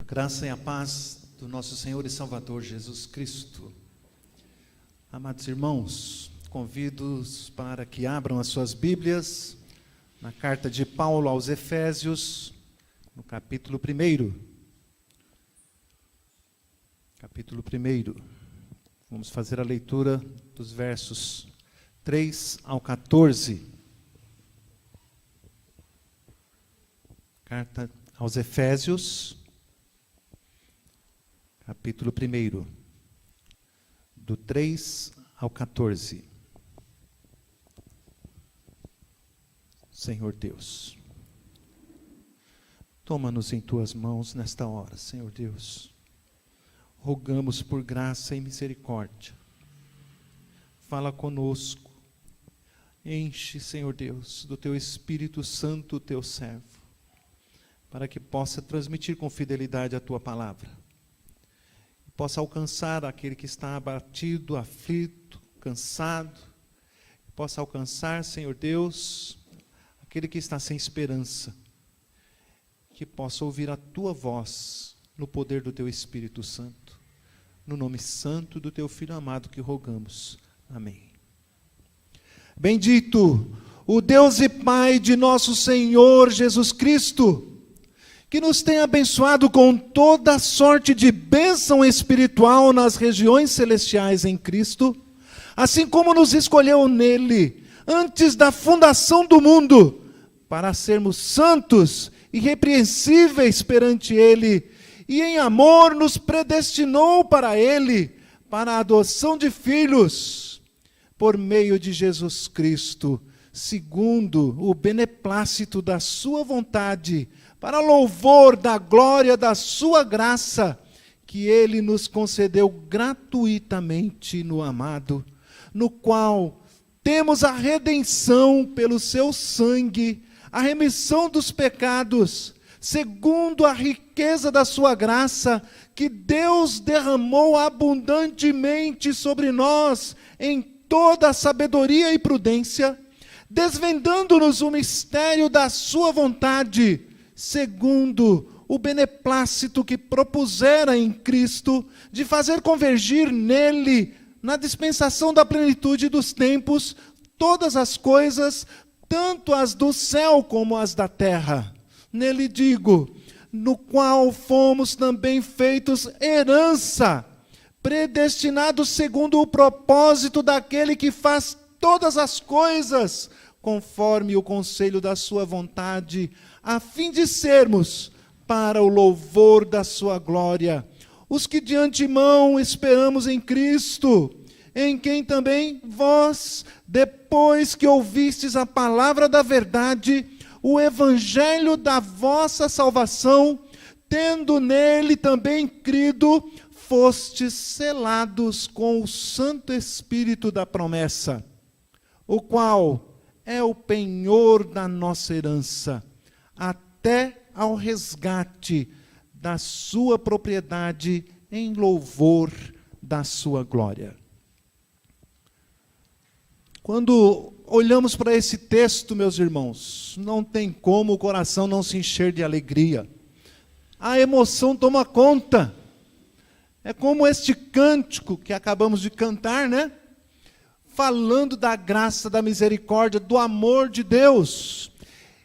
Graça e a paz do nosso Senhor e Salvador Jesus Cristo. Amados irmãos, convido-os para que abram as suas Bíblias na carta de Paulo aos Efésios, no capítulo 1. Capítulo 1. Vamos fazer a leitura dos versos 3 ao 14. Carta aos Efésios, capítulo 1, do 3 ao 14. Senhor Deus, toma-nos em tuas mãos nesta hora, Senhor Deus. Rogamos por graça e misericórdia. Fala conosco. Enche, Senhor Deus, do teu Espírito Santo o teu servo, para que possa transmitir com fidelidade a tua palavra. Possa alcançar aquele que está abatido, aflito, cansado. Possa alcançar, Senhor Deus, aquele que está sem esperança. Que possa ouvir a tua voz no poder do teu Espírito Santo. No nome santo do teu Filho amado que rogamos. Amém. Bendito o Deus e Pai de nosso Senhor Jesus Cristo, que nos tem abençoado com toda sorte de bênção espiritual nas regiões celestiais em Cristo, assim como nos escolheu nele, antes da fundação do mundo, para sermos santos e irrepreensíveis perante ele, e em amor nos predestinou para ele, para a adoção de filhos, por meio de Jesus Cristo, segundo o beneplácito da sua vontade, para louvor da glória da sua graça, que ele nos concedeu gratuitamente no amado, no qual temos a redenção pelo seu sangue, a remissão dos pecados, segundo a riqueza da sua graça, que Deus derramou abundantemente sobre nós, em toda a sabedoria e prudência, desvendando-nos o mistério da sua vontade, segundo o beneplácito que propusera em Cristo, de fazer convergir nele, na dispensação da plenitude dos tempos, todas as coisas, tanto as do céu como as da terra. Nele digo, no qual fomos também feitos herança, predestinados segundo o propósito daquele que faz todas as coisas, conforme o conselho da sua vontade, a fim de sermos, para o louvor da sua glória, os que de antemão esperamos em Cristo, em quem também vós, depois que ouvistes a palavra da verdade, o evangelho da vossa salvação, tendo nele também crido, fostes selados com o Santo Espírito da promessa, o qual é o penhor da nossa herança, até ao resgate da sua propriedade em louvor da sua glória. Quando olhamos para esse texto, meus irmãos, não tem como o coração não se encher de alegria. A emoção toma conta. É como este cântico que acabamos de cantar, né? Falando da graça, da misericórdia, do amor de Deus.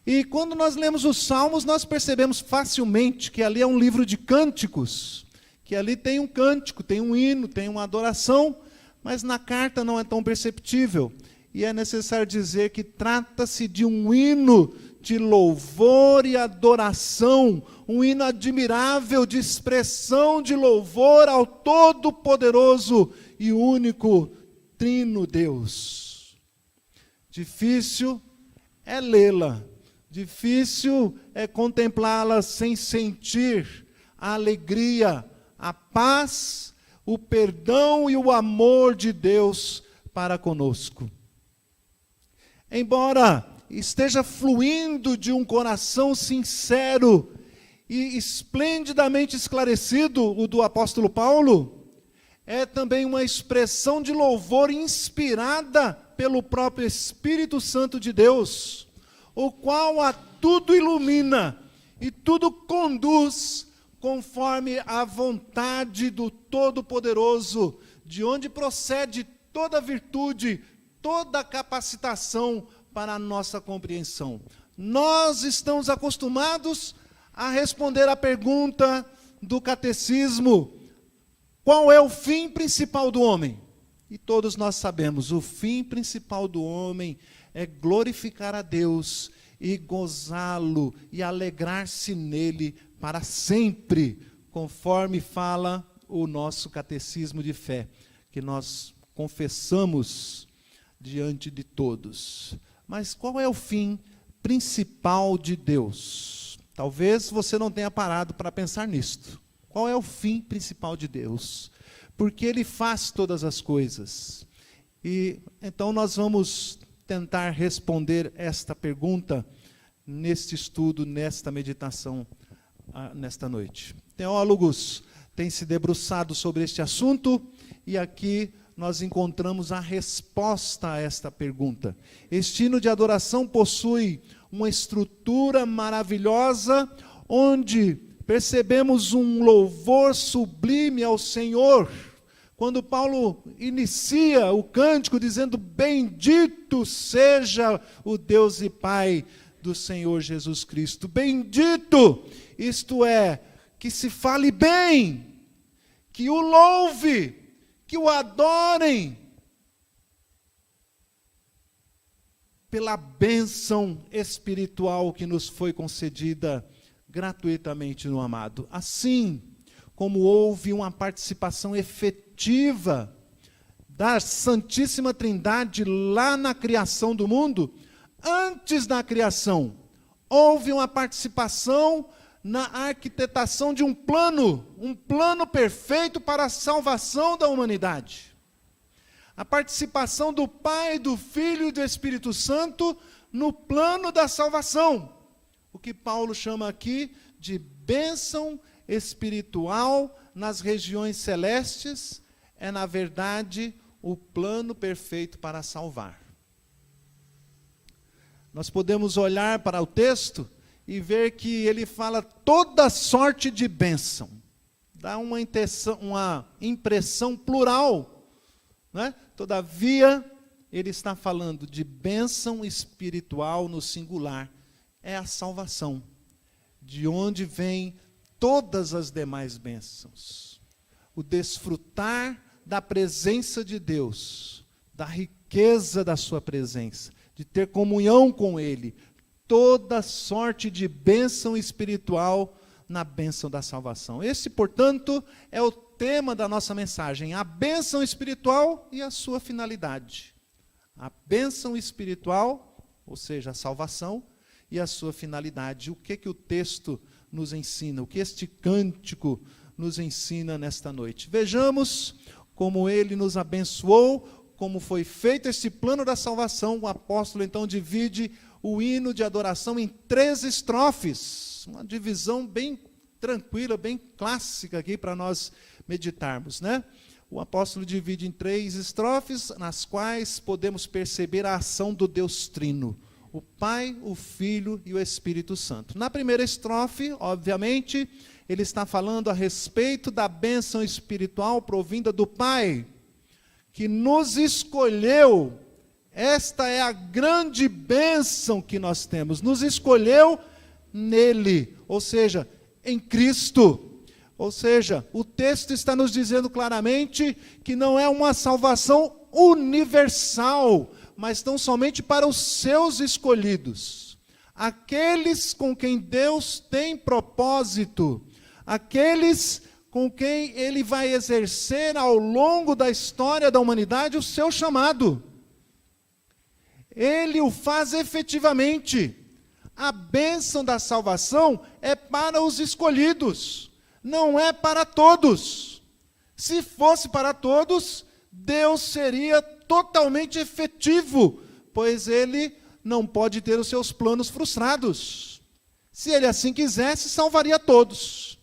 E quando nós lemos os Salmos, nós percebemos facilmente que ali é um livro de cânticos, que ali tem um cântico, tem um hino, tem uma adoração, mas na carta não é tão perceptível. E é necessário dizer que trata-se de um hino de louvor e adoração, um hino admirável de expressão de louvor ao Todo-Poderoso e único Trino Deus. Difícil é lê-la, difícil é contemplá-la sem sentir a alegria, a paz, o perdão e o amor de Deus para conosco. Embora esteja fluindo de um coração sincero e esplendidamente esclarecido, o do apóstolo Paulo, é também uma expressão de louvor inspirada pelo próprio Espírito Santo de Deus, o qual a tudo ilumina e tudo conduz conforme a vontade do Todo-Poderoso, de onde procede toda virtude, toda capacitação para a nossa compreensão. Nós estamos acostumados a responder a pergunta do catecismo: qual é o fim principal do homem? E todos nós sabemos, o fim principal do homem é glorificar a Deus e gozá-lo e alegrar-se nele para sempre, conforme fala o nosso catecismo de fé, que nós confessamos diante de todos. Mas qual é o fim principal de Deus? Talvez você não tenha parado para pensar nisto. Qual é o fim principal de Deus? Porque Ele faz todas as coisas. E então nós vamos tentar responder esta pergunta neste estudo, nesta meditação, nesta noite. Teólogos têm se debruçado sobre este assunto e aqui nós encontramos a resposta a esta pergunta. Este hino de adoração possui uma estrutura maravilhosa, onde percebemos um louvor sublime ao Senhor. Quando Paulo inicia o cântico dizendo: bendito seja o Deus e Pai do Senhor Jesus Cristo. Bendito, isto é, que se fale bem, que o louve, que o adorem, pela bênção espiritual que nos foi concedida gratuitamente no amado. Assim como houve uma participação efetiva da Santíssima Trindade lá na criação do mundo, antes da criação, houve uma participação na arquitetação de um plano perfeito para a salvação da humanidade. A participação do Pai, do Filho e do Espírito Santo no plano da salvação. O que Paulo chama aqui de bênção espiritual nas regiões celestes é, na verdade, o plano perfeito para salvar. Nós podemos olhar para o texto e ver que ele fala toda sorte de bênção. Dá uma impressão plural, né? Todavia, ele está falando de bênção espiritual no singular. É a salvação, de onde vêm todas as demais bênçãos. O desfrutar da presença de Deus, da riqueza da sua presença, de ter comunhão com Ele, toda sorte de bênção espiritual na bênção da salvação. Esse, portanto, é o tema da nossa mensagem, a bênção espiritual e a sua finalidade. A bênção espiritual, ou seja, a salvação, e a sua finalidade. O que o texto nos ensina, o que este cântico nos ensina nesta noite. Vejamos como ele nos abençoou, como foi feito esse plano da salvação. O apóstolo então divide o hino de adoração em 3 estrofes, uma divisão bem tranquila, bem clássica aqui para nós meditarmos, né? O apóstolo divide em 3 estrofes, nas quais podemos perceber a ação do Deus Trino, o Pai, o Filho e o Espírito Santo. Na primeira estrofe, obviamente, ele está falando a respeito da bênção espiritual provinda do Pai, que nos escolheu. Esta é a grande bênção que nós temos. Nos escolheu nele, ou seja, em Cristo. Ou seja, o texto está nos dizendo claramente que não é uma salvação universal, mas tão somente para os seus escolhidos. Aqueles com quem Deus tem propósito, aqueles com quem Ele vai exercer ao longo da história da humanidade o seu chamado. Ele o faz efetivamente. A bênção da salvação é para os escolhidos, não é para todos. Se fosse para todos, Deus seria totalmente efetivo, pois Ele não pode ter os seus planos frustrados. Se Ele assim quisesse, salvaria todos.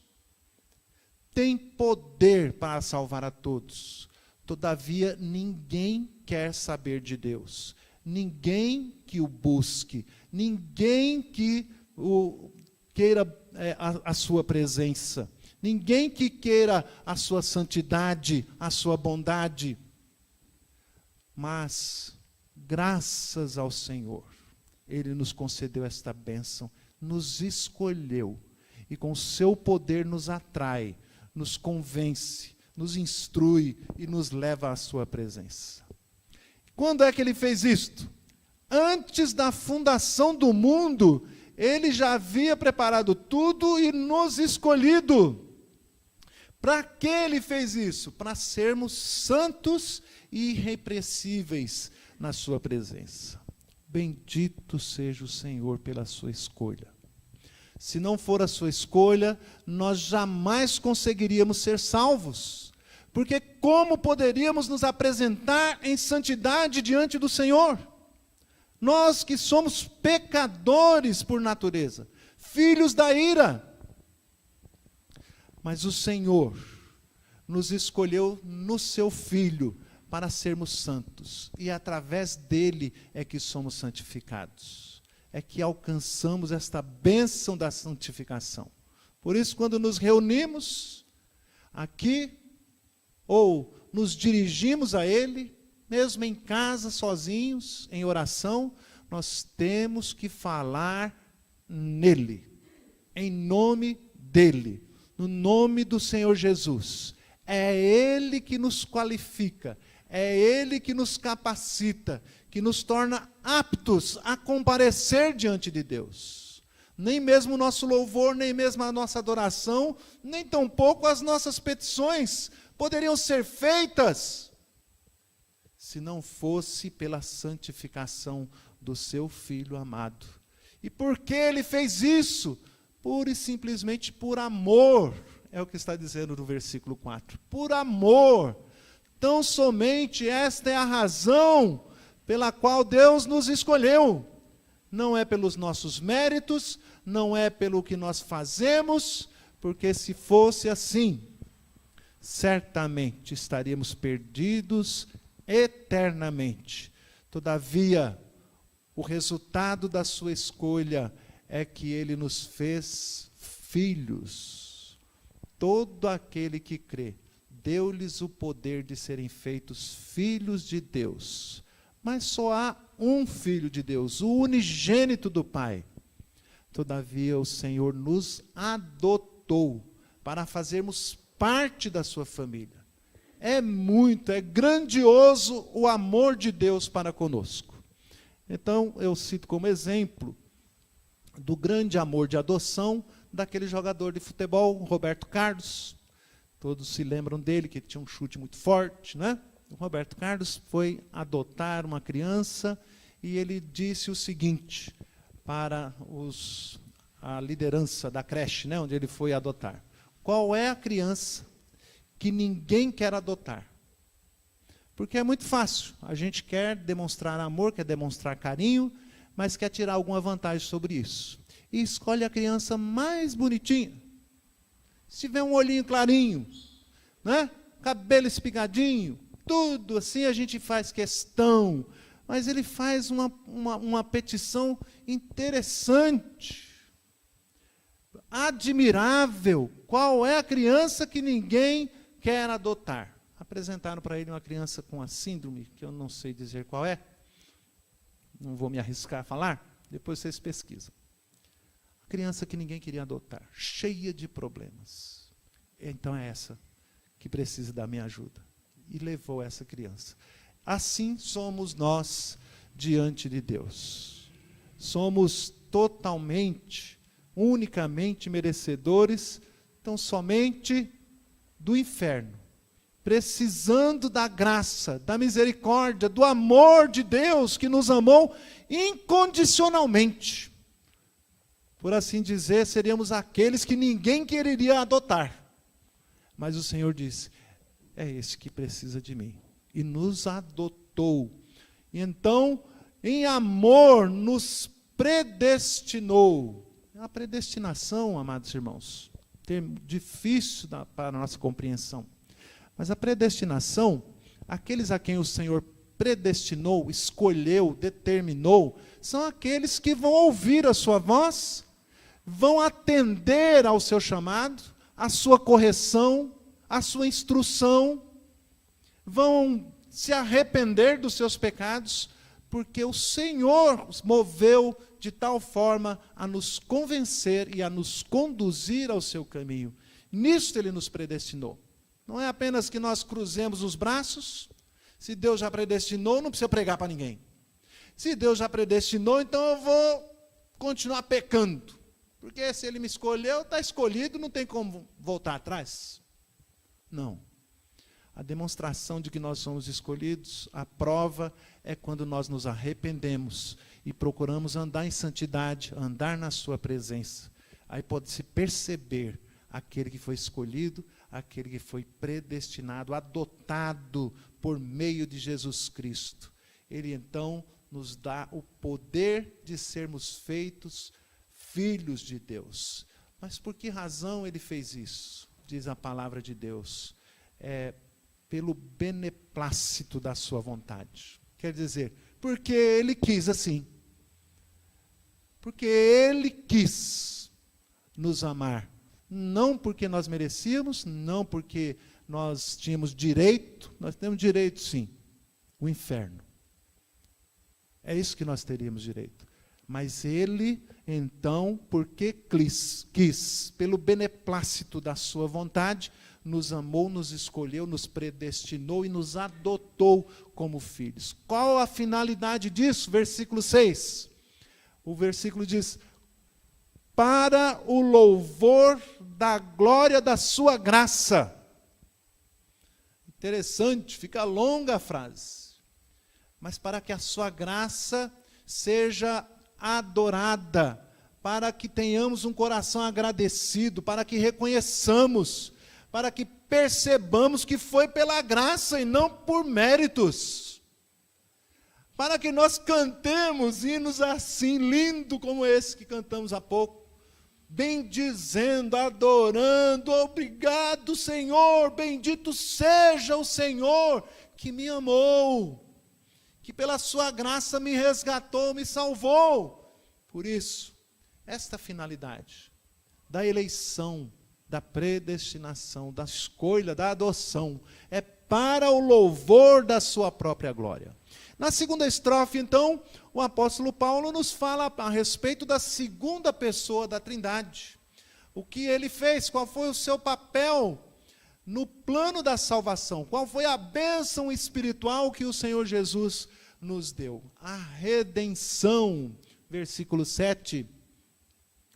Tem poder para salvar a todos. Todavia, ninguém quer saber de Deus. Ninguém que o busque. Ninguém que queira a sua presença. ninguém que queira a sua santidade, a sua bondade. Mas, graças ao Senhor, Ele nos concedeu esta bênção, nos escolheu, e com o seu poder nos atrai, nos convence, nos instrui e nos leva à sua presença. Quando é que Ele fez isto? Antes da fundação do mundo, Ele já havia preparado tudo e nos escolhido. Para que Ele fez isso? Para sermos santos e irrepreensíveis na sua presença. Bendito seja o Senhor pela sua escolha. Se não for a sua escolha, nós jamais conseguiríamos ser salvos. Porque como poderíamos nos apresentar em santidade diante do Senhor? Nós que somos pecadores por natureza, filhos da ira. Mas o Senhor nos escolheu no seu Filho para sermos santos. E através dele é que somos santificados. É que alcançamos esta bênção da santificação. Por isso, quando nos reunimos aqui, ou nos dirigimos a Ele, mesmo em casa, sozinhos, em oração, nós temos que falar nele, em nome dele, no nome do Senhor Jesus. É Ele que nos qualifica, é Ele que nos capacita, que nos torna aptos a comparecer diante de Deus. Nem mesmo o nosso louvor, nem mesmo a nossa adoração, nem tampouco as nossas petições poderiam ser feitas se não fosse pela santificação do seu Filho amado. E por que Ele fez isso? Pura e simplesmente por amor, é o que está dizendo no versículo 4. Por amor, tão somente esta é a razão pela qual Deus nos escolheu. Não é pelos nossos méritos, não é pelo que nós fazemos, porque se fosse assim, certamente estaríamos perdidos eternamente. Todavia, o resultado da sua escolha é que Ele nos fez filhos. Todo aquele que crê, deu-lhes o poder de serem feitos filhos de Deus. Mas só há um Filho de Deus, o unigênito do Pai. Todavia, o Senhor nos adotou para fazermos parte da sua família. É grandioso o amor de Deus para conosco. Então, eu cito como exemplo do grande amor de adoção daquele jogador de futebol, Roberto Carlos. Todos se lembram dele, que tinha um chute muito forte, né? O Roberto Carlos foi adotar uma criança e ele disse o seguinte para a liderança da creche, né, onde ele foi adotar. Qual é a criança que ninguém quer adotar? Porque é muito fácil. A gente quer demonstrar amor, quer demonstrar carinho, mas quer tirar alguma vantagem sobre isso. E escolhe a criança mais bonitinha. Se tiver um olhinho clarinho, né? Cabelo espigadinho, tudo assim a gente faz questão. Mas ele faz uma petição interessante, admirável. Qual é a criança que ninguém quer adotar? Apresentaram para ele uma criança com a síndrome, que eu não sei dizer qual é, não vou me arriscar a falar, depois vocês pesquisam. A criança que ninguém queria adotar, cheia de problemas. Então é essa que precisa da minha ajuda. E levou essa criança. Assim somos nós diante de Deus. Somos totalmente, unicamente merecedores, tão somente do inferno, precisando da graça, da misericórdia, do amor de Deus que nos amou incondicionalmente. Por assim dizer, seríamos aqueles que ninguém quereria adotar. Mas o Senhor disse, é esse que precisa de mim. E nos adotou. E então, em amor, nos predestinou. A predestinação, amados irmãos, termo difícil para a nossa compreensão. Mas a predestinação, aqueles a quem o Senhor predestinou, escolheu, determinou, são aqueles que vão ouvir a sua voz, vão atender ao seu chamado, a sua correção, a sua instrução, vão se arrepender dos seus pecados, porque o Senhor os moveu de tal forma a nos convencer e a nos conduzir ao seu caminho. Nisto Ele nos predestinou. Não é apenas que nós cruzemos os braços. Se Deus já predestinou, não precisa pregar para ninguém. Se Deus já predestinou, então eu vou continuar pecando. Porque se Ele me escolheu, está escolhido, não tem como voltar atrás. Não. A demonstração de que nós somos escolhidos, a prova é quando nós nos arrependemos e procuramos andar em santidade, andar na sua presença. Aí pode-se perceber aquele que foi escolhido, aquele que foi predestinado, adotado por meio de Jesus Cristo. Ele então nos dá o poder de sermos feitos filhos de Deus. Mas por que razão Ele fez isso? Diz a palavra de Deus. Pelo beneplácito da sua vontade. Quer dizer, porque Ele quis assim. Porque Ele quis nos amar. Não porque nós merecíamos, não porque nós tínhamos direito. Nós temos direito, sim. O inferno. É isso que nós teríamos direito. Mas Ele, então, porque quis, pelo beneplácito da sua vontade, nos amou, nos escolheu, nos predestinou e nos adotou como filhos. Qual a finalidade disso? Versículo 6. O versículo diz: para o louvor da glória da sua graça. Interessante, fica longa a frase. Mas para que a sua graça seja adorada, para que tenhamos um coração agradecido, para que reconheçamos, para que percebamos que foi pela graça e não por méritos. Para que nós cantemos hinos assim, lindo como esse que cantamos há pouco, bendizendo, adorando, obrigado Senhor, bendito seja o Senhor que me amou, que pela sua graça me resgatou, me salvou. Por isso, esta finalidade da eleição, da predestinação, da escolha, da adoção, é para o louvor da sua própria glória. Na segunda estrofe, então, o apóstolo Paulo nos fala a respeito da segunda pessoa da Trindade. O que ele fez, qual foi o seu papel no plano da salvação, qual foi a bênção espiritual que o Senhor Jesus nos deu. A redenção, versículo 7,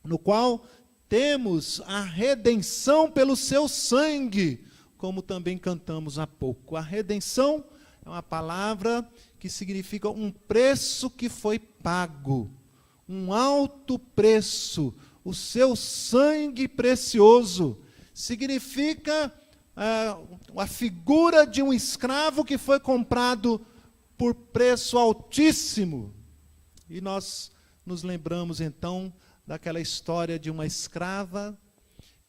no qual temos a redenção pelo seu sangue, como também cantamos há pouco. A redenção é uma palavra que significa um preço que foi pago, um alto preço, o seu sangue precioso. Significa a figura de um escravo que foi comprado por preço altíssimo. E nós nos lembramos então daquela história de uma escrava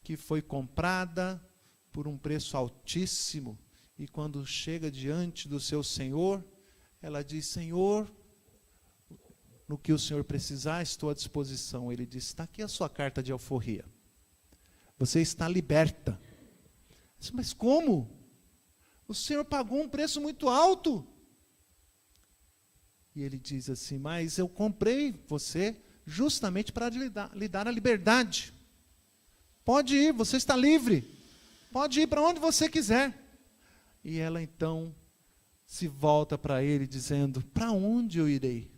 que foi comprada por um preço altíssimo, e quando chega diante do seu senhor, ela diz: Senhor, no que o senhor precisar, estou à disposição. Ele diz: está aqui a sua carta de alforria, você está liberta. Mas como? O senhor pagou um preço muito alto. E ele diz assim: mas eu comprei você justamente para lhe dar a liberdade. Pode ir, você está livre. Pode ir para onde você quiser. E ela então se volta para ele dizendo: para onde eu irei?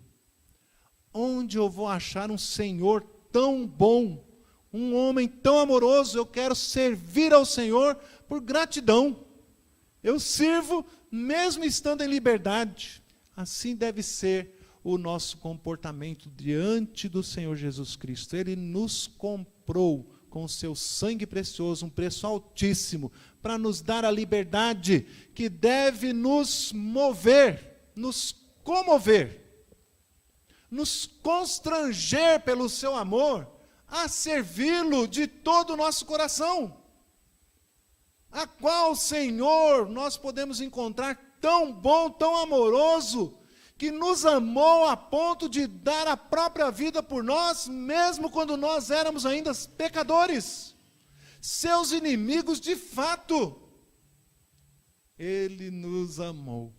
Onde eu vou achar um Senhor tão bom, um homem tão amoroso? Eu quero servir ao Senhor por gratidão. Eu sirvo mesmo estando em liberdade. Assim deve ser o nosso comportamento diante do Senhor Jesus Cristo. Ele nos comprou com o seu sangue precioso, um preço altíssimo, para nos dar a liberdade que deve nos mover, nos comover, nos constranger pelo seu amor, a servi-lo de todo o nosso coração. A qual Senhor nós podemos encontrar tão bom, tão amoroso, que nos amou a ponto de dar a própria vida por nós, mesmo quando nós éramos ainda pecadores. seus inimigos de fato. Ele nos amou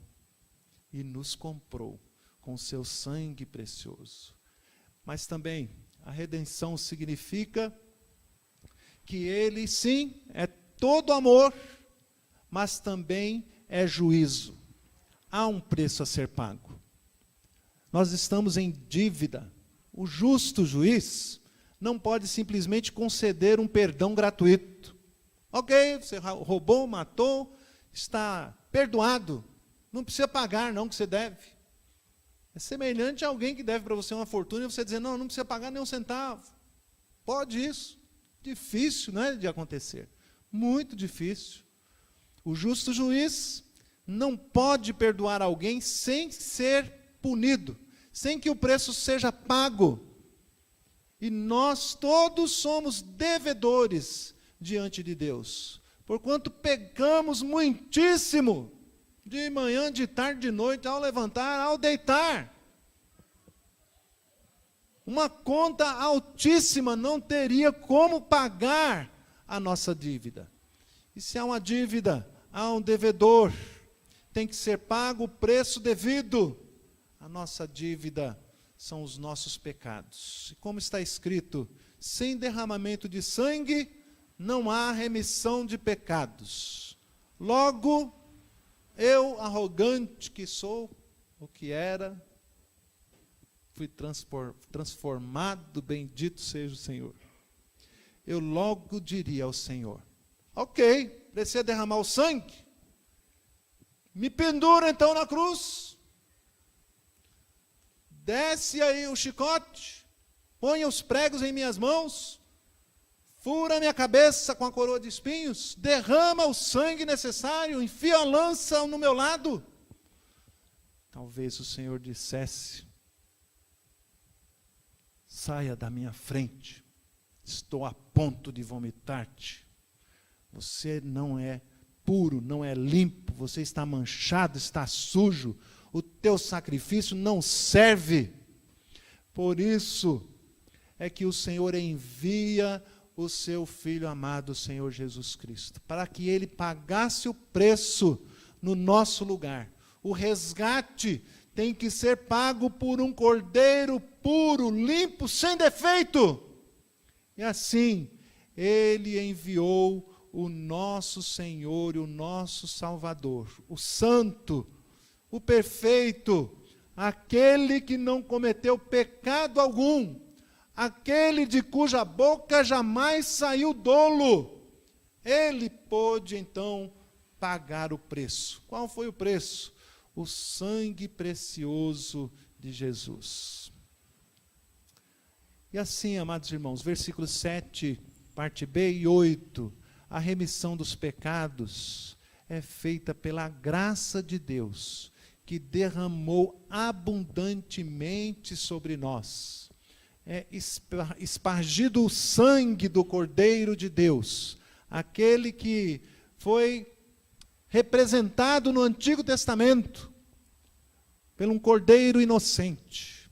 e nos comprou com seu sangue precioso. Mas também a redenção significa que ele, sim, é todo amor, mas também é juízo. Há um preço a ser pago. Nós estamos em dívida. O justo juiz não pode simplesmente conceder um perdão gratuito. Ok, você roubou, matou, está perdoado. Não precisa pagar, não, que você deve. É semelhante a alguém que deve para você uma fortuna e você dizer, não precisa pagar nem um centavo. Pode isso. Difícil, não é, de acontecer. Muito difícil. O justo juiz não pode perdoar alguém sem ser punido, sem que o preço seja pago. E nós todos somos devedores diante de Deus, porquanto pecamos muitíssimo, de manhã, de tarde, de noite, ao levantar, ao deitar. Uma conta altíssima não teria como pagar a nossa dívida. E se há uma dívida, há um devedor, tem que ser pago o preço devido. A nossa dívida são os nossos pecados. E como está escrito, sem derramamento de sangue, não há remissão de pecados. Logo, eu, arrogante que sou, o que era, fui transformado, bendito seja o Senhor. Eu logo diria ao Senhor, ok, precisa derramar o sangue, me pendura então na cruz, desce aí o chicote, ponha os pregos em minhas mãos, fura minha cabeça com a coroa de espinhos, derrama o sangue necessário, enfia a lança no meu lado. Talvez o Senhor dissesse, saia da minha frente, estou a ponto de vomitar-te. Você não é puro, não é limpo, você está manchado, está sujo, o teu sacrifício não serve. Por isso é que o Senhor envia o seu Filho amado, o Senhor Jesus Cristo, para que Ele pagasse o preço no nosso lugar. O resgate tem que ser pago por um cordeiro puro, limpo, sem defeito. E assim, Ele enviou o nosso Senhor e o nosso Salvador, o Santo, o Perfeito, aquele que não cometeu pecado algum, aquele de cuja boca jamais saiu dolo. Ele pôde então pagar o preço. Qual foi o preço? O sangue precioso de Jesus. E assim, amados irmãos, versículos 7, parte B e 8, a remissão dos pecados é feita pela graça de Deus, que derramou abundantemente sobre nós. É espargido o sangue do Cordeiro de Deus, aquele que foi representado no Antigo Testamento, por um cordeiro inocente,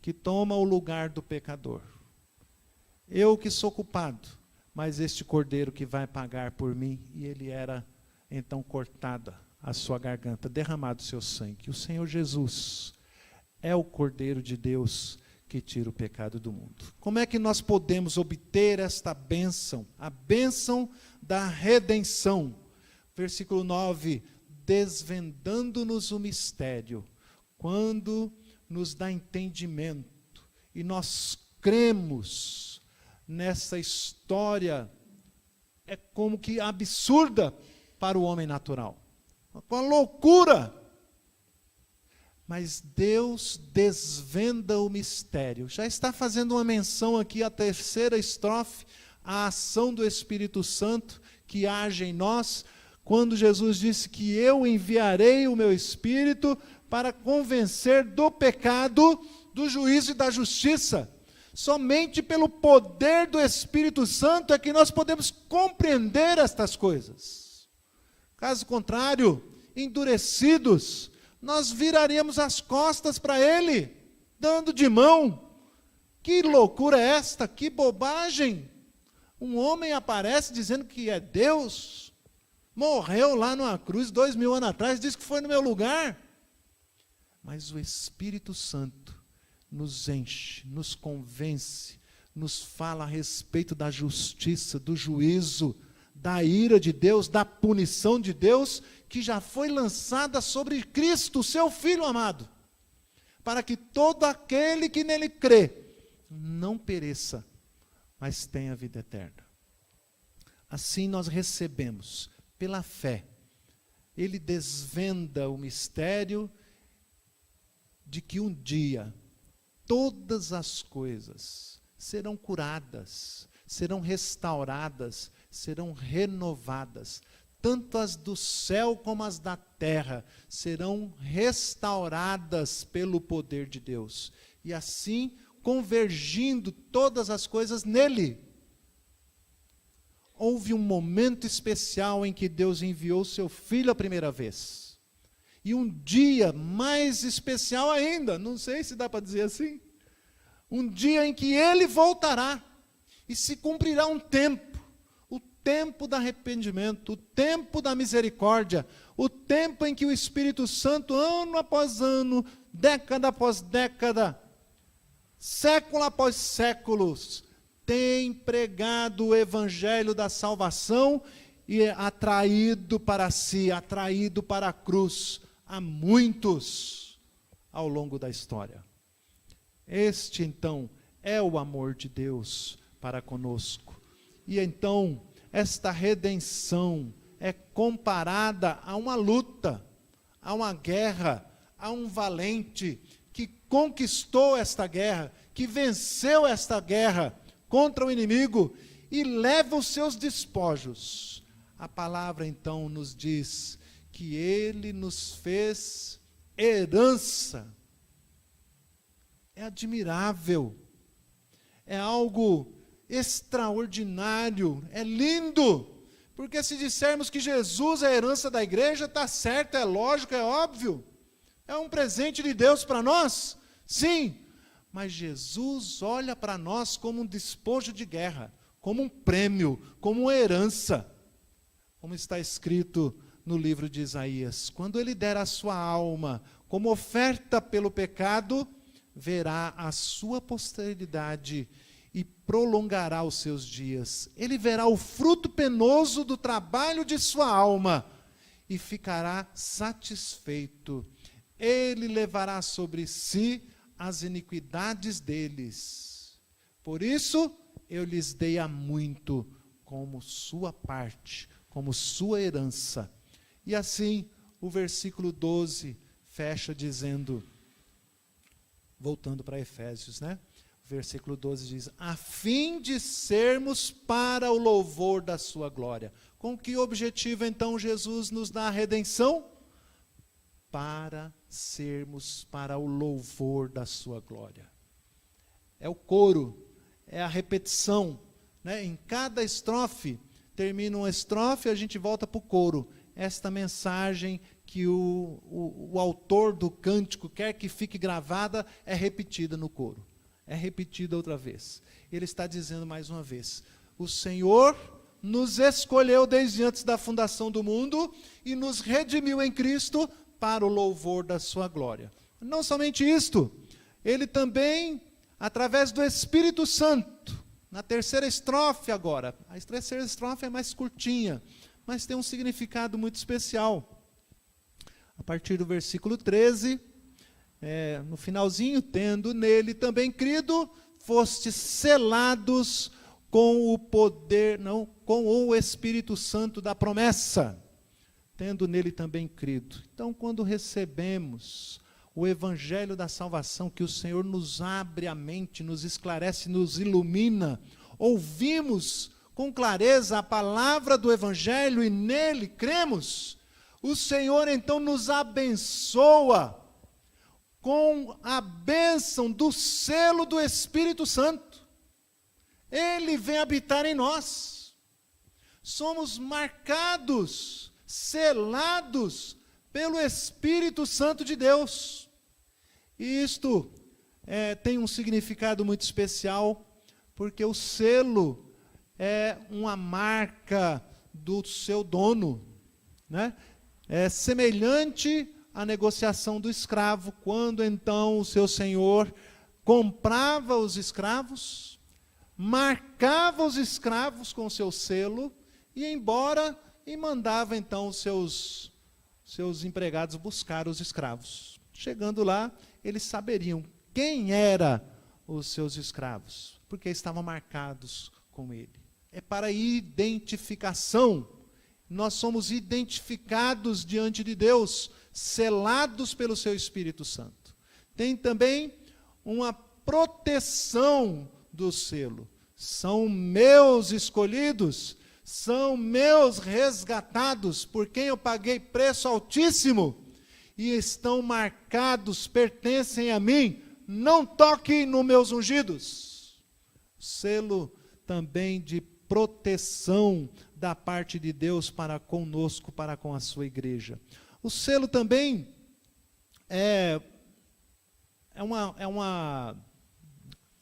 que toma o lugar do pecador. Eu que sou culpado, mas este cordeiro que vai pagar por mim, e ele era então cortada a sua garganta, derramado o seu sangue. O Senhor Jesus é o Cordeiro de Deus que tira o pecado do mundo. Como é que nós podemos obter esta bênção? A bênção da redenção. Versículo 9, desvendando-nos o mistério, quando nos dá entendimento, e nós cremos nessa história, é como que absurda para o homem natural, uma loucura, mas Deus desvenda o mistério. Já está fazendo uma menção aqui, a terceira estrofe, a ação do Espírito Santo que age em nós, quando Jesus disse que eu enviarei o meu Espírito para convencer do pecado, do juízo e da justiça. Somente pelo poder do Espírito Santo é que nós podemos compreender estas coisas. Caso contrário, endurecidos, nós viraríamos as costas para Ele, dando de mão. Que loucura é esta? Que bobagem! Um homem aparece dizendo que é Deus, morreu lá numa cruz 2000 anos atrás, disse que foi no meu lugar. Mas o Espírito Santo nos enche, nos convence, nos fala a respeito da justiça, do juízo, da ira de Deus, da punição de Deus, que já foi lançada sobre Cristo, seu Filho amado, para que todo aquele que nele crê não pereça, mas tenha vida eterna. Assim nós recebemos, pela fé, ele desvenda o mistério de que um dia todas as coisas serão curadas, serão restauradas, serão renovadas. Tanto as do céu como as da terra serão restauradas pelo poder de Deus. E assim, convergindo todas as coisas nele. Houve um momento especial em que Deus enviou seu Filho a primeira vez. E um dia mais especial ainda, não sei se dá para dizer assim, um dia em que ele voltará e se cumprirá um tempo, o tempo do arrependimento, o tempo da misericórdia, o tempo em que o Espírito Santo, ano após ano, década após década, século após séculos, tem pregado o evangelho da salvação e atraído para si, atraído para a cruz, a muitos ao longo da história. Este, então, é o amor de Deus para conosco. E então, esta redenção é comparada a uma luta, a uma guerra, a um valente que conquistou esta guerra, que venceu esta guerra contra o inimigo e leva os seus despojos. A palavra, então, nos diz que ele nos fez herança. É admirável, é algo extraordinário, é lindo, porque se dissermos que Jesus é a herança da igreja, está certo, é lógico, é óbvio, é um presente de Deus para nós, sim, mas Jesus olha para nós como um despojo de guerra, como um prêmio, como uma herança, como está escrito no livro de Isaías: quando ele der a sua alma como oferta pelo pecado, verá a sua posteridade e prolongará os seus dias. Ele verá o fruto penoso do trabalho de sua alma e ficará satisfeito. Ele levará sobre si as iniquidades deles. Por isso, eu lhes dei a muito como sua parte, como sua herança. E assim, o versículo 12 fecha dizendo, voltando para Efésios, né? O versículo 12 diz: a fim de sermos para o louvor da sua glória. Com que objetivo, então, Jesus nos dá a redenção? Para sermos para o louvor da sua glória. É o coro, é a repetição, né? Em cada estrofe, termina uma estrofe, a gente volta para o coro. Esta mensagem que o autor do cântico quer que fique gravada é repetida no coro. É repetida outra vez. Ele está dizendo mais uma vez: o Senhor nos escolheu desde antes da fundação do mundo e nos redimiu em Cristo para o louvor da sua glória. Não somente isto, ele também, através do Espírito Santo, na terceira estrofe agora, a terceira estrofe é mais curtinha, mas tem um significado muito especial. A partir do versículo 13, no finalzinho, tendo nele também crido, fostes selados com o poder, não, com o Espírito Santo da promessa, tendo nele também crido. Então, quando recebemos o evangelho da salvação, que o Senhor nos abre a mente, nos esclarece, nos ilumina, ouvimos com clareza a palavra do evangelho e nele cremos, o Senhor então nos abençoa com a bênção do selo do Espírito Santo. Ele vem habitar em nós. Somos marcados, selados pelo Espírito Santo de Deus. E isto tem um significado muito especial, porque o selo é uma marca do seu dono, né? É semelhante à negociação do escravo, quando então o seu senhor comprava os escravos, marcava os escravos com o seu selo, ia embora e mandava então os seus empregados buscar os escravos. Chegando lá, eles saberiam quem eram os seus escravos, porque estavam marcados com ele. É para identificação. Nós somos identificados diante de Deus, selados pelo seu Espírito Santo. Tem também uma proteção do selo. São meus escolhidos, são meus resgatados, por quem eu paguei preço altíssimo, e estão marcados, pertencem a mim, não toquem nos meus ungidos. Selo também de proteção da parte de Deus para conosco, para com a sua igreja. O selo também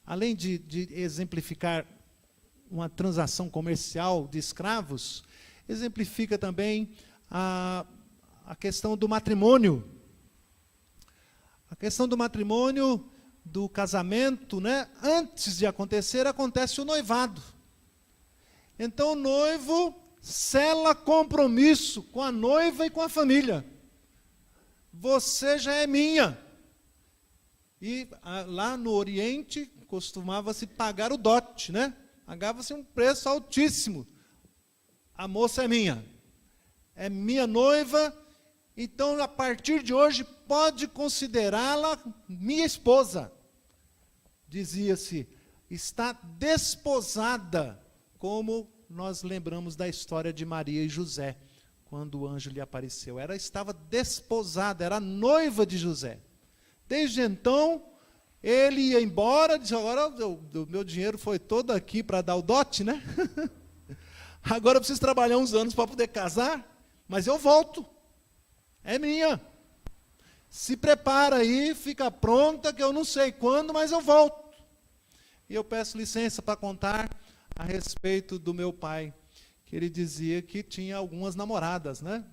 além de exemplificar uma transação comercial de escravos, exemplifica também a questão do matrimônio. A questão do matrimônio, do casamento, né? Antes de acontecer, acontece o noivado. Então o noivo sela compromisso com a noiva e com a família. Você já é minha. E lá no Oriente costumava-se pagar o dote, né? Pagava-se um preço altíssimo. A moça é minha noiva, então a partir de hoje pode considerá-la minha esposa. Dizia-se, está desposada, como nós lembramos da história de Maria e José, quando o anjo lhe apareceu. Ela estava desposada, era noiva de José. Desde então, ele ia embora, disse, agora o meu dinheiro foi todo aqui para dar o dote, né? Agora eu preciso trabalhar uns anos para poder casar, mas eu volto. É minha. Se prepara aí, fica pronta, que eu não sei quando, mas eu volto. E eu peço licença para contar a respeito do meu pai, que ele dizia que tinha algumas namoradas, né?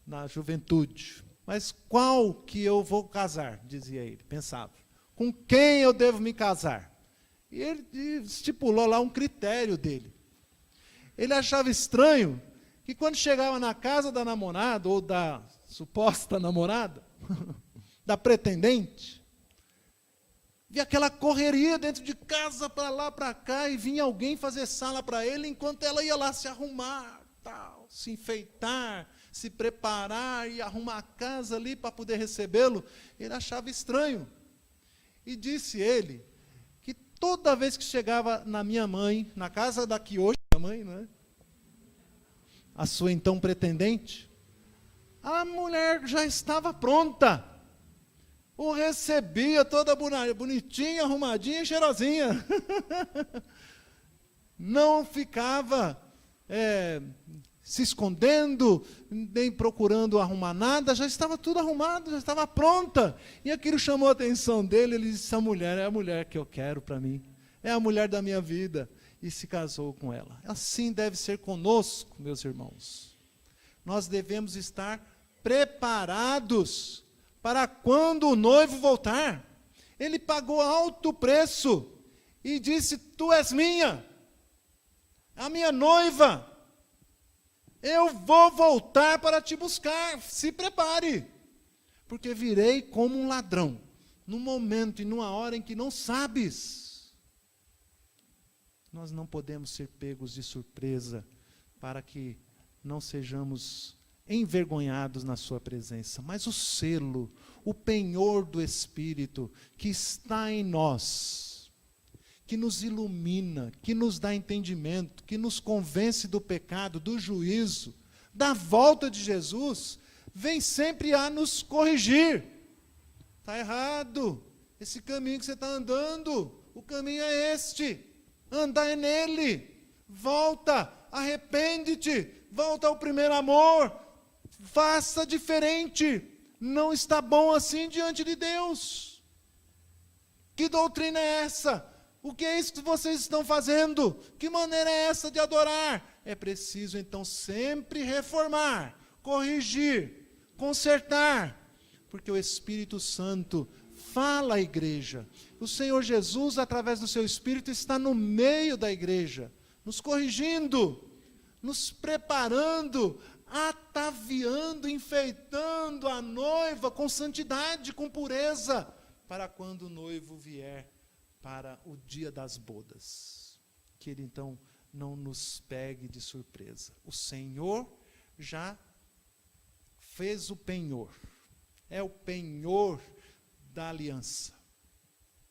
Na juventude. Mas qual que eu vou casar? Dizia ele, pensava. Com quem eu devo me casar? E ele estipulou lá um critério dele. Ele achava estranho que quando chegava na casa da namorada, ou da suposta namorada, da pretendente, via aquela correria dentro de casa, para lá, para cá, e vinha alguém fazer sala para ele, enquanto ela ia lá se arrumar, tal, se enfeitar, se preparar e arrumar a casa ali para poder recebê-lo. Ele achava estranho. E disse ele que toda vez que chegava na minha mãe, na casa da que hoje é minha mãe, não é? A sua então pretendente, a mulher já estava pronta. O recebia toda bonitinha, arrumadinha e cheirosinha. Não ficava se escondendo, nem procurando arrumar nada, já estava tudo arrumado, já estava pronta. E aquilo chamou a atenção dele, ele disse, essa mulher é a mulher que eu quero para mim, é a mulher da minha vida, e se casou com ela. Assim deve ser conosco, meus irmãos. Nós devemos estar preparados para quando o noivo voltar. Ele pagou alto preço e disse, tu és minha, a minha noiva, eu vou voltar para te buscar, se prepare, porque virei como um ladrão, num momento e numa hora em que não sabes. Nós não podemos ser pegos de surpresa, para que não sejamos envergonhados na sua presença, mas o selo, o penhor do Espírito que está em nós, que nos ilumina, que nos dá entendimento, que nos convence do pecado, do juízo, da volta de Jesus, vem sempre a nos corrigir. Está errado, esse caminho que você está andando, o caminho é este, andar é nele, volta, arrepende-te, volta ao primeiro amor, faça diferente, não está bom assim diante de Deus. Que doutrina é essa? O que é isso que vocês estão fazendo? Que maneira é essa de adorar? É preciso, então, sempre reformar, corrigir, consertar, porque o Espírito Santo fala à igreja. O Senhor Jesus, através do seu Espírito, está no meio da igreja, nos corrigindo, nos preparando, ataviando, enfeitando a noiva com santidade, com pureza, para quando o noivo vier para o dia das bodas. Que ele então não nos pegue de surpresa. O Senhor já fez o penhor. É o penhor da aliança.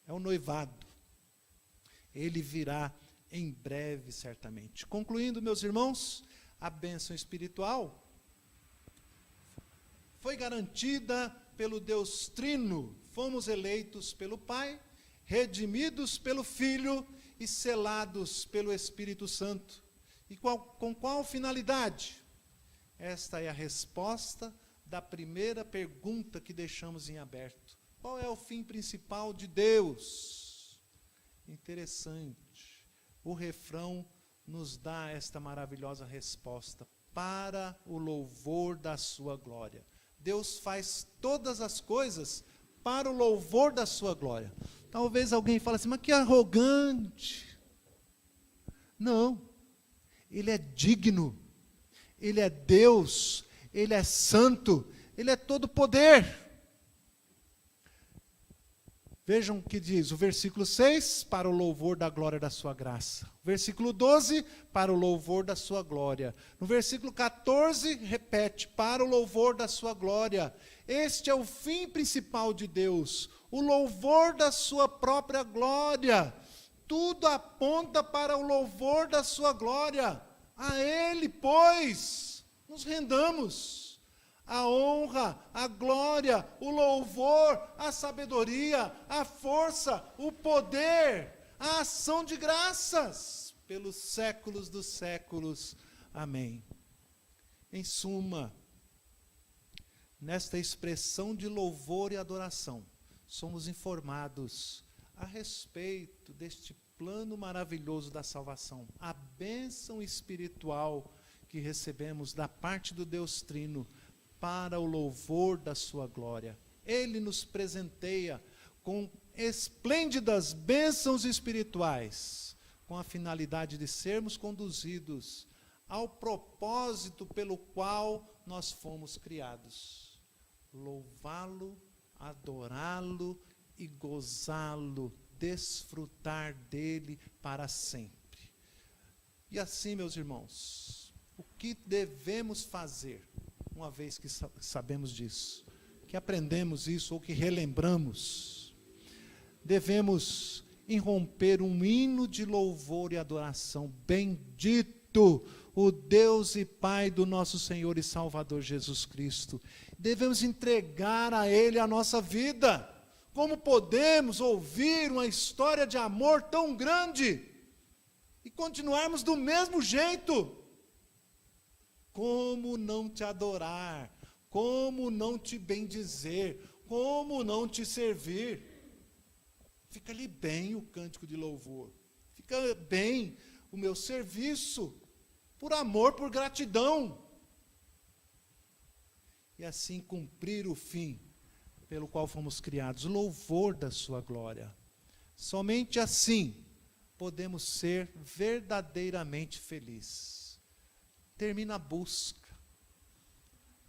É o noivado. Ele virá em breve, certamente. Concluindo, meus irmãos, a bênção espiritual foi garantida pelo Deus Trino. Fomos eleitos pelo Pai, redimidos pelo Filho e selados pelo Espírito Santo. E com qual finalidade? Esta é a resposta da primeira pergunta que deixamos em aberto. Qual é o fim principal de Deus? Interessante. O refrão nos dá esta maravilhosa resposta. Para o louvor da sua glória. Deus faz todas as coisas para o louvor da sua glória. Talvez alguém fale assim, mas que arrogante. Não. Ele é digno. Ele é Deus. Ele é santo. Ele é todo poder. Vejam o que diz o versículo 6, para o louvor da glória da sua graça. Versículo 12, para o louvor da sua glória. No versículo 14, repete, para o louvor da sua glória. Este é o fim principal de Deus, o louvor da sua própria glória. Tudo aponta para o louvor da sua glória. A Ele, pois, nos rendamos. A honra, a glória, o louvor, a sabedoria, a força, o poder, a ação de graças, pelos séculos dos séculos. Amém. Em suma, nesta expressão de louvor e adoração, somos informados a respeito deste plano maravilhoso da salvação, a bênção espiritual que recebemos da parte do Deus Trino, para o louvor da sua glória. Ele nos presenteia com esplêndidas bênçãos espirituais, com a finalidade de sermos conduzidos ao propósito pelo qual nós fomos criados. Louvá-lo, adorá-lo e gozá-lo, desfrutar dele para sempre. E assim, meus irmãos, o que devemos fazer? Uma vez que sabemos disso, que aprendemos isso ou que relembramos, devemos irromper um hino de louvor e adoração. Bendito o Deus e Pai do nosso Senhor e Salvador Jesus Cristo. Devemos entregar a Ele a nossa vida. Como podemos ouvir uma história de amor tão grande e continuarmos do mesmo jeito? Como não te adorar? Como não te bendizer? Como não te servir? Fica-lhe bem o cântico de louvor. Fica bem o meu serviço, por amor, por gratidão. E assim cumprir o fim pelo qual fomos criados, o louvor da sua glória. Somente assim podemos ser verdadeiramente felizes. Termina a busca.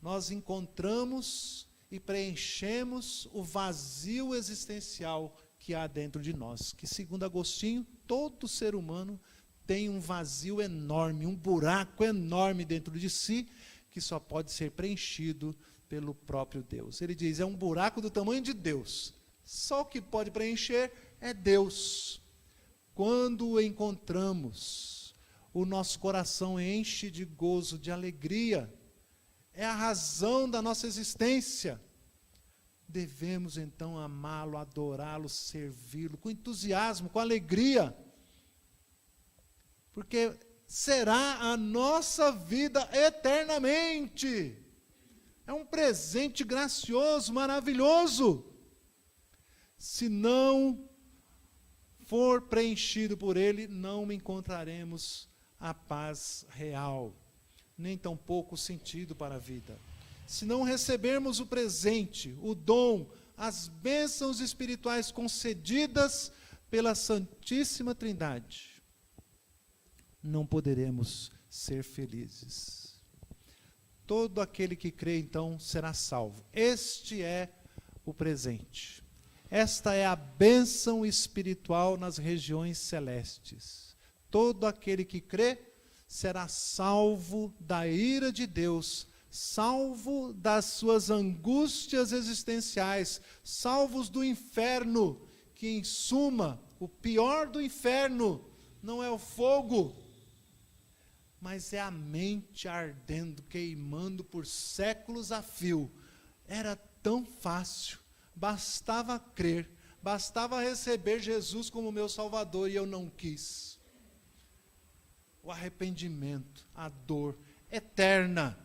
Nós encontramos e preenchemos o vazio existencial que há dentro de nós, que segundo Agostinho, todo ser humano tem um vazio enorme, um buraco enorme dentro de si, que só pode ser preenchido pelo próprio Deus. Ele diz, é um buraco do tamanho de Deus. Só o que pode preencher é Deus. Quando o encontramos, o nosso coração enche de gozo, de alegria. É a razão da nossa existência. Devemos então amá-lo, adorá-lo, servi-lo com entusiasmo, com alegria. Porque será a nossa vida eternamente. É um presente gracioso, maravilhoso. Se não for preenchido por Ele, não encontraremos a paz real, nem tampouco o sentido para a vida. Se não recebermos o presente, o dom, as bênçãos espirituais concedidas pela Santíssima Trindade, não poderemos ser felizes. Todo aquele que crê, então, será salvo. Este é o presente. Esta é a bênção espiritual nas regiões celestes. Todo aquele que crê será salvo da ira de Deus, salvo das suas angústias existenciais, salvos do inferno, que em suma, o pior do inferno não é o fogo, mas é a mente ardendo, queimando por séculos a fio. Era tão fácil, bastava crer, bastava receber Jesus como meu Salvador, e eu não quis. O arrependimento, a dor eterna.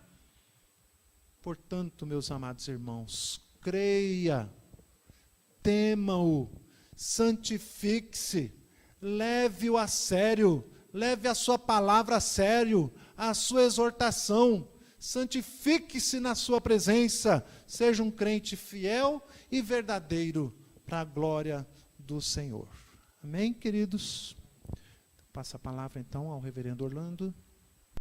Portanto, meus amados irmãos, creia, tema-o, santifique-se, leve-o a sério, leve a sua palavra a sério, a sua exortação, santifique-se na sua presença, seja um crente fiel e verdadeiro para a glória do Senhor. Amém, queridos? Passa a palavra então ao reverendo Orlando.